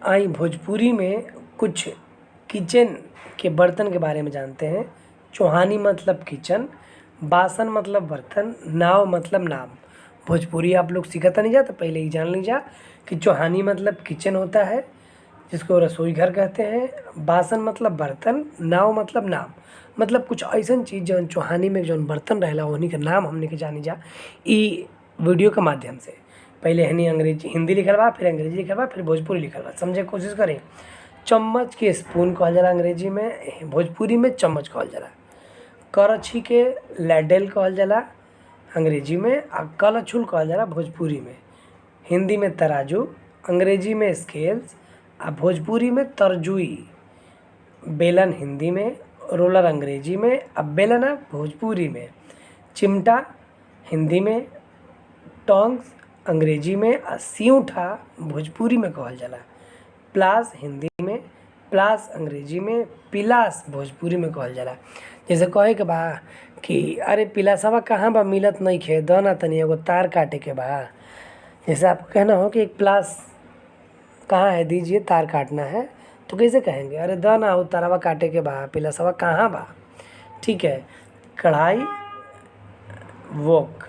आई भोजपुरी में कुछ किचन के बर्तन के बारे में जानते हैं। चौहानी मतलब किचन, बासन मतलब बर्तन, नाव मतलब नाम। भोजपुरी आप लोग सीखता नहीं जा तो पहले ही जान लीजिए कि चौहानी मतलब किचन होता है जिसको रसोई घर कहते हैं, बासन मतलब बर्तन, नाव मतलब नाम। मतलब कुछ ऐसा चीज़ जौन चौहानी में जौन बर्तन रहेला उन्हीं का नाम हमने के जानी जा ई वीडियो के माध्यम से। पहले हनी अंग्रेजी हिंदी लिखल बा, फिर अंग्रेजी लिखल बा, फिर भोजपुरी लिखल बा, समझे के कोशिश करें। चम्मच के स्पून कहल जाला अंग्रेजी में, भोजपुरी में चम्मच कहल जाला। करछी के लैडल कहल जाला अंग्रेजी में, आ कलछुल कहल जाला भोजपुरी में। हिंदी में तराजू, अंग्रेजी में स्केल्स, आ भोजपुरी में तरजुई। बेलन हिंदी में, रोलर अंग्रेजी में, आ बेलना भोजपुरी में। चिमटा हिंदी में, टोंग्स अंग्रेजी में, आ सियूठा भोजपुरी में कहल जाला। प्लास हिंदी में, प्लास अंग्रेजी में, पिलास भोजपुरी में कहल जाला। जैसे कहे के बा कि अरे पिलासवा कहाँ बा, मिलत नइखे, द ना तनी एगो तार काटे के बा। जैसे आपको कहना हो कि एक प्लास कहाँ है, दीजिए तार काटना है, तो कैसे कहेंगे, अरे द ना हो तारवा काटे के बा, पिलासवा कहाँ बा। ठीक है। कढ़ाई वोक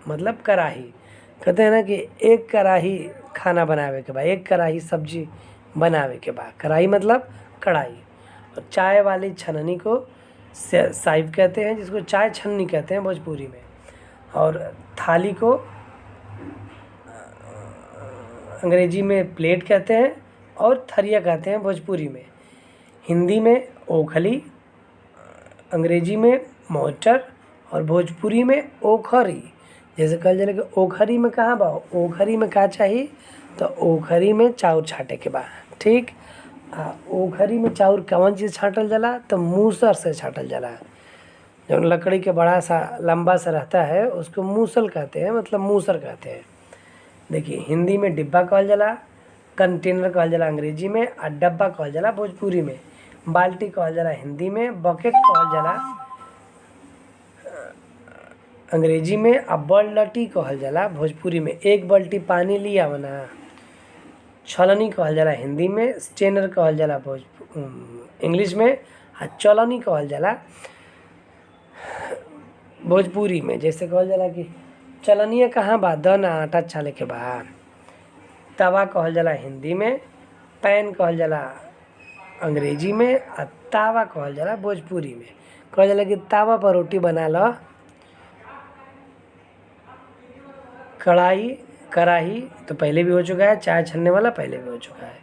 मतलब कढ़ाई। कहते हैं ना कि एक कढ़ाई खाना बनावे के बा, एक कढ़ाई सब्जी बनावे के बा। कढ़ाई मतलब कढ़ाई। और चाय वाली छननी को साइब कहते हैं, जिसको चाय छन्नी कहते हैं भोजपुरी में। और थाली को अंग्रेजी में प्लेट कहते हैं और थरिया कहते हैं भोजपुरी में। हिंदी में ओखली, अंग्रेजी में मोटर, और भोजपुरी में ओखरी। जैसे कहल जाला कि ओखरी में कहाँ बा, ओखरी में का चाहिए, तो ओखरी में चाउर छाटे के बा। ठीक। ओखरी में चाउर कौन चीज़ छाटल जाला, तो मूसर से छाटल जाला। जब लकड़ी के बड़ा सा लंबा सा रहता है उसको मूसल कहते हैं, मतलब मूसर कहते हैं। देखिए हिंदी में डिब्बा कहल जाला, कंटेनर कहल जाला अंग्रेजी में, और डब्बा कहल जाला भोजपुरी में। बाल्टी कहल जाला हिंदी में, बकेट कहल जाला अंग्रेजी में, और बल्टी कहल जाला भोजपुरी में। एक बाल्टी पानी लिया बना। छलनी कहल जाला हिंदी में, स्टेनर कहल जाला इंग्लिश में, आ चलनी कहल जाला भोजपुरी में। जैसे कहल जाला कि चलनिया कहाँ बा, द ना आटा छाने के बा। तवा कहल जाला हिंदी में, पैन कहल जाला अंग्रेजी में, आ तावा कहल जाला भोजपुरी में। कहल जाला कि तावा पर रोटी बना लो। कढ़ाई तो पहले भी हो चुका है, चाय छन्ने वाला पहले भी हो चुका है।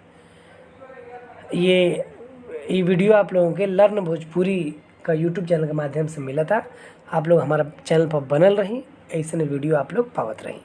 ये वीडियो आप लोगों के लर्न भोजपुरी का यूट्यूब चैनल के माध्यम से मिला था। आप लोग हमारा चैनल पर बनल रही, ऐसे वीडियो आप लोग पावत रही।